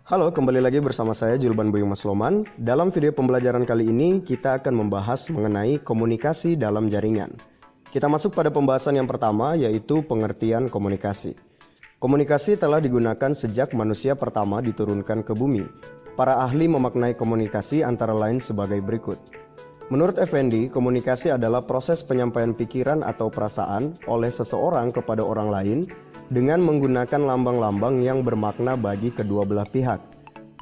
Halo, kembali lagi bersama saya Julban Buyung Masloman. Dalam video pembelajaran kali ini, kita akan membahas mengenai komunikasi dalam jaringan. Kita masuk pada pembahasan yang pertama, yaitu pengertian komunikasi. Komunikasi telah digunakan sejak manusia pertama diturunkan ke bumi. Para ahli memaknai komunikasi antara lain sebagai berikut. Menurut Effendi, komunikasi adalah proses penyampaian pikiran atau perasaan oleh seseorang kepada orang lain dengan menggunakan lambang-lambang yang bermakna bagi kedua belah pihak.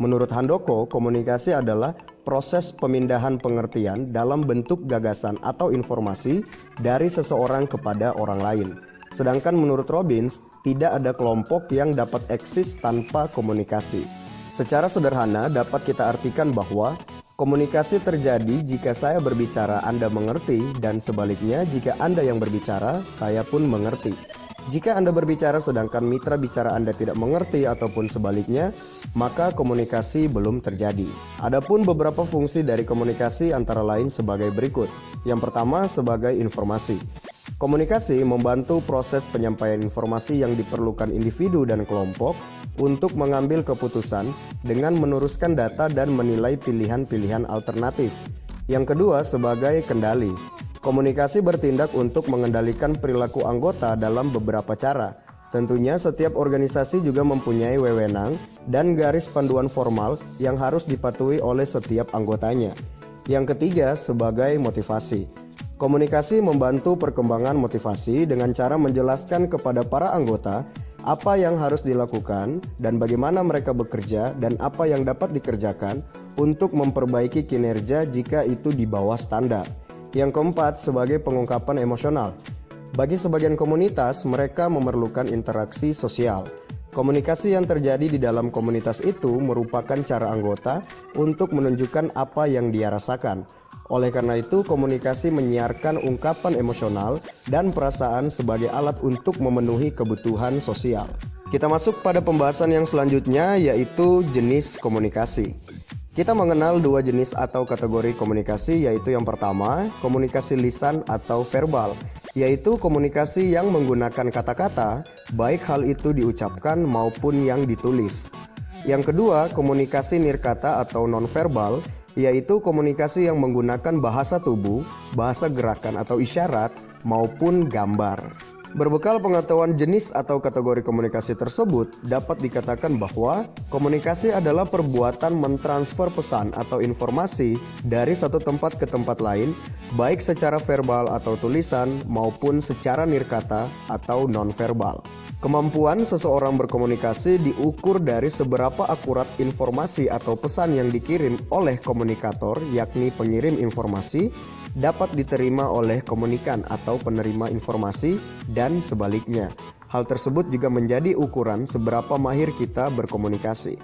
Menurut Handoko, komunikasi adalah proses pemindahan pengertian dalam bentuk gagasan atau informasi dari seseorang kepada orang lain. Sedangkan menurut Robbins, tidak ada kelompok yang dapat eksis tanpa komunikasi. Secara sederhana dapat kita artikan bahwa komunikasi terjadi jika saya berbicara, Anda mengerti, dan sebaliknya jika Anda yang berbicara, saya pun mengerti. Jika Anda berbicara sedangkan mitra bicara Anda tidak mengerti ataupun sebaliknya, maka komunikasi belum terjadi. Adapun beberapa fungsi dari komunikasi antara lain sebagai berikut. Yang pertama, sebagai informasi. Komunikasi membantu proses penyampaian informasi yang diperlukan individu dan kelompok untuk mengambil keputusan dengan meneruskan data dan menilai pilihan-pilihan alternatif. Yang kedua, sebagai kendali. Komunikasi bertindak untuk mengendalikan perilaku anggota dalam beberapa cara. Tentunya setiap organisasi juga mempunyai wewenang dan garis panduan formal yang harus dipatuhi oleh setiap anggotanya. Yang ketiga, sebagai motivasi. Komunikasi membantu perkembangan motivasi dengan cara menjelaskan kepada para anggota apa yang harus dilakukan dan bagaimana mereka bekerja dan apa yang dapat dikerjakan untuk memperbaiki kinerja jika itu di bawah standar. Yang keempat, sebagai pengungkapan emosional. Bagi sebagian komunitas, mereka memerlukan interaksi sosial. Komunikasi yang terjadi di dalam komunitas itu merupakan cara anggota untuk menunjukkan apa yang dia rasakan. Oleh karena itu, komunikasi menyiarkan ungkapan emosional dan perasaan sebagai alat untuk memenuhi kebutuhan sosial. Kita masuk pada pembahasan yang selanjutnya, yaitu jenis komunikasi. Kita mengenal dua jenis atau kategori komunikasi, yaitu yang pertama, komunikasi lisan atau verbal, yaitu komunikasi yang menggunakan kata-kata, baik hal itu diucapkan maupun yang ditulis. Yang kedua, komunikasi nirkata atau nonverbal, yaitu komunikasi yang menggunakan bahasa tubuh, bahasa gerakan atau isyarat, maupun gambar. Berbekal pengetahuan jenis atau kategori komunikasi tersebut, dapat dikatakan bahwa komunikasi adalah perbuatan mentransfer pesan atau informasi dari satu tempat ke tempat lain, baik secara verbal atau tulisan maupun secara nirkata atau nonverbal. Kemampuan seseorang berkomunikasi diukur dari seberapa akurat informasi atau pesan yang dikirim oleh komunikator, yakni pengirim informasi, dapat diterima oleh komunikan atau penerima informasi, dan sebaliknya. Hal tersebut juga menjadi ukuran seberapa mahir kita berkomunikasi.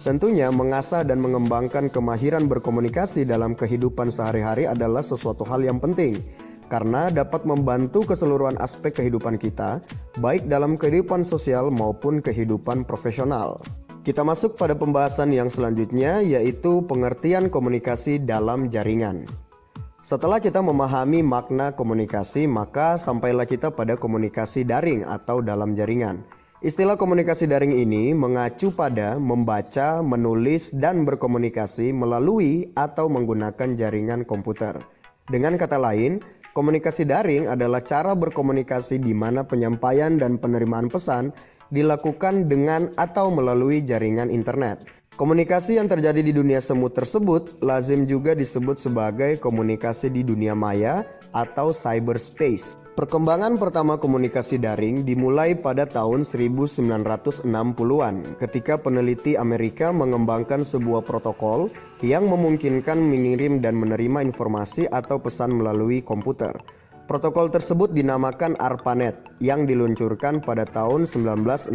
Tentunya mengasah dan mengembangkan kemahiran berkomunikasi dalam kehidupan sehari-hari adalah sesuatu hal yang penting, karena dapat membantu keseluruhan aspek kehidupan kita, baik dalam kehidupan sosial maupun kehidupan profesional. Kita masuk pada pembahasan yang selanjutnya, yaitu pengertian komunikasi dalam jaringan. Setelah kita memahami makna komunikasi, maka sampailah kita pada komunikasi daring atau dalam jaringan. Istilah komunikasi daring ini mengacu pada membaca, menulis, dan berkomunikasi melalui atau menggunakan jaringan komputer. Dengan kata lain, komunikasi daring adalah cara berkomunikasi di mana penyampaian dan penerimaan pesan dilakukan dengan atau melalui jaringan internet. Komunikasi yang terjadi di dunia semu tersebut lazim juga disebut sebagai komunikasi di dunia maya atau cyberspace. Perkembangan pertama komunikasi daring dimulai pada tahun 1960-an ketika peneliti Amerika mengembangkan sebuah protokol yang memungkinkan mengirim dan menerima informasi atau pesan melalui komputer. Protokol tersebut dinamakan ARPANET yang diluncurkan pada tahun 1969.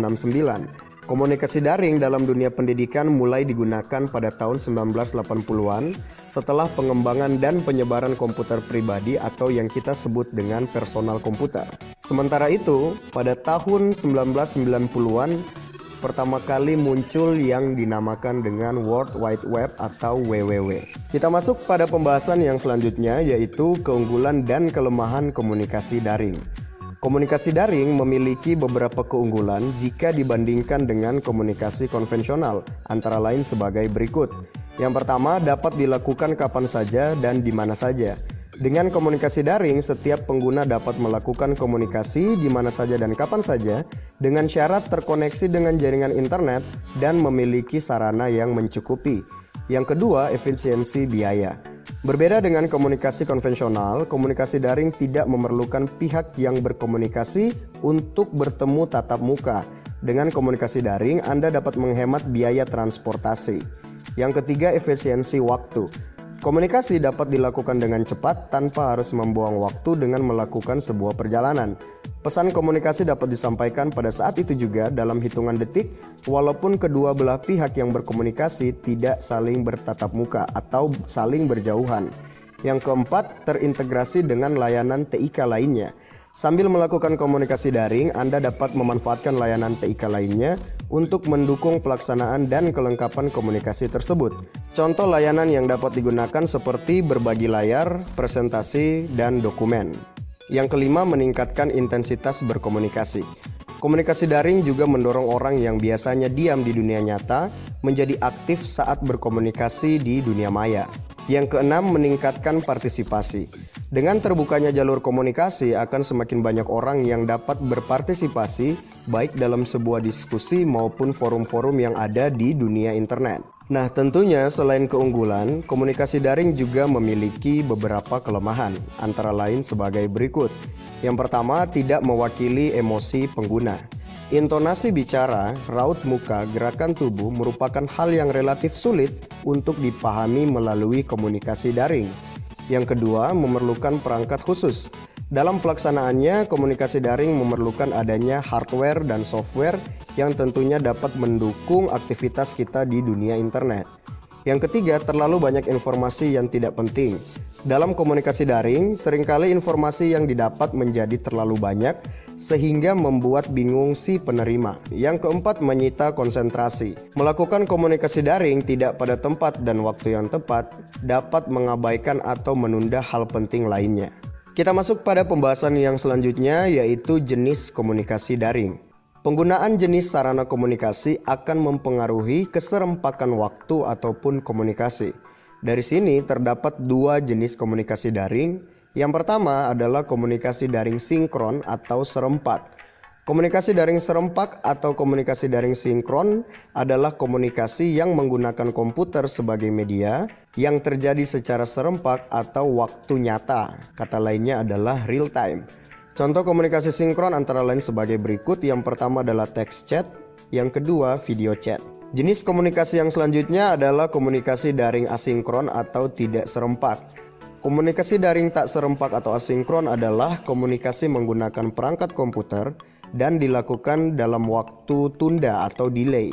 Komunikasi daring dalam dunia pendidikan mulai digunakan pada tahun 1980-an setelah pengembangan dan penyebaran komputer pribadi atau yang kita sebut dengan personal komputer. Sementara itu, pada tahun 1990-an pertama kali muncul yang dinamakan dengan World Wide Web atau WWW. Kita masuk pada pembahasan yang selanjutnya, yaitu keunggulan dan kelemahan komunikasi daring. Komunikasi daring memiliki beberapa keunggulan jika dibandingkan dengan komunikasi konvensional, antara lain sebagai berikut. Yang pertama, dapat dilakukan kapan saja dan di mana saja. Dengan komunikasi daring, setiap pengguna dapat melakukan komunikasi di mana saja dan kapan saja dengan syarat terkoneksi dengan jaringan internet dan memiliki sarana yang mencukupi. Yang kedua, efisiensi biaya. Berbeda dengan komunikasi konvensional, komunikasi daring tidak memerlukan pihak yang berkomunikasi untuk bertemu tatap muka. Dengan komunikasi daring, Anda dapat menghemat biaya transportasi. Yang ketiga, efisiensi waktu. Komunikasi dapat dilakukan dengan cepat tanpa harus membuang waktu dengan melakukan sebuah perjalanan. Pesan komunikasi dapat disampaikan pada saat itu juga dalam hitungan detik, walaupun kedua belah pihak yang berkomunikasi tidak saling bertatap muka atau saling berjauhan. Yang keempat, terintegrasi dengan layanan TIK lainnya. Sambil melakukan komunikasi daring, Anda dapat memanfaatkan layanan TIK lainnya untuk mendukung pelaksanaan dan kelengkapan komunikasi tersebut. Contoh layanan yang dapat digunakan seperti berbagi layar, presentasi, dan dokumen. Yang kelima, meningkatkan intensitas berkomunikasi. Komunikasi daring juga mendorong orang yang biasanya diam di dunia nyata menjadi aktif saat berkomunikasi di dunia maya. Yang keenam, meningkatkan partisipasi. Dengan terbukanya jalur komunikasi, akan semakin banyak orang yang dapat berpartisipasi baik dalam sebuah diskusi maupun forum-forum yang ada di dunia internet. Nah, tentunya selain keunggulan, komunikasi daring juga memiliki beberapa kelemahan, antara lain sebagai berikut. Yang pertama, tidak mewakili emosi pengguna. Intonasi bicara, raut muka, gerakan tubuh merupakan hal yang relatif sulit untuk dipahami melalui komunikasi daring. Yang kedua, memerlukan perangkat khusus. Dalam pelaksanaannya, komunikasi daring memerlukan adanya hardware dan software yang tentunya dapat mendukung aktivitas kita di dunia internet. Yang ketiga, terlalu banyak informasi yang tidak penting. Dalam komunikasi daring, seringkali informasi yang didapat menjadi terlalu banyak sehingga membuat bingung si penerima. Yang keempat, menyita konsentrasi. Melakukan komunikasi daring tidak pada tempat dan waktu yang tepat dapat mengabaikan atau menunda hal penting lainnya. Kita masuk pada pembahasan yang selanjutnya, yaitu jenis komunikasi daring. Penggunaan jenis sarana komunikasi akan mempengaruhi keserempakan waktu ataupun komunikasi. Dari sini terdapat dua jenis komunikasi daring. Yang pertama adalah komunikasi daring sinkron atau serempak. Komunikasi daring serempak atau komunikasi daring sinkron adalah komunikasi yang menggunakan komputer sebagai media yang terjadi secara serempak atau waktu nyata. Kata lainnya adalah real time. Contoh komunikasi sinkron antara lain sebagai berikut. Yang pertama adalah text chat, yang kedua video chat. Jenis komunikasi yang selanjutnya adalah komunikasi daring asinkron atau tidak serempak. Komunikasi daring tak serempak atau asinkron adalah komunikasi menggunakan perangkat komputer dan dilakukan dalam waktu tunda atau delay.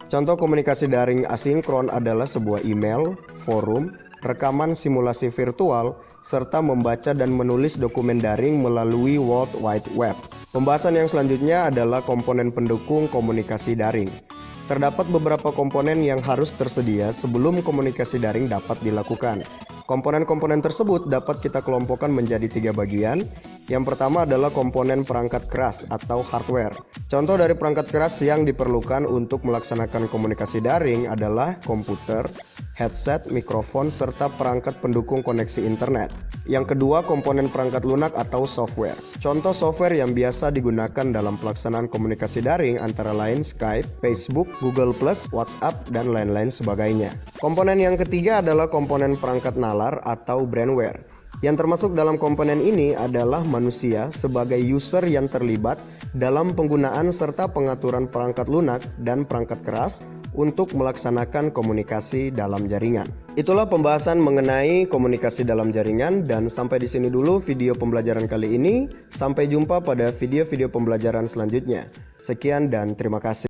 Contoh komunikasi daring asinkron adalah sebuah email, forum, rekaman simulasi virtual, serta membaca dan menulis dokumen daring melalui World Wide Web. Pembahasan yang selanjutnya adalah komponen pendukung komunikasi daring. Terdapat beberapa komponen yang harus tersedia sebelum komunikasi daring dapat dilakukan. Komponen-komponen tersebut dapat kita kelompokkan menjadi 3 bagian. Yang pertama adalah komponen perangkat keras atau hardware. Contoh dari perangkat keras yang diperlukan untuk melaksanakan komunikasi daring adalah komputer, headset, mikrofon, serta perangkat pendukung koneksi internet. Yang kedua, komponen perangkat lunak atau software. Contoh software yang biasa digunakan dalam pelaksanaan komunikasi daring antara lain Skype, Facebook, Google+, WhatsApp, dan lain-lain sebagainya. Komponen yang ketiga adalah komponen perangkat nalar atau brandware. Yang termasuk dalam komponen ini adalah manusia sebagai user yang terlibat dalam penggunaan serta pengaturan perangkat lunak dan perangkat keras untuk melaksanakan komunikasi dalam jaringan. Itulah pembahasan mengenai komunikasi dalam jaringan, dan sampai di sini dulu video pembelajaran kali ini. Sampai jumpa pada video-video pembelajaran selanjutnya. Sekian dan terima kasih.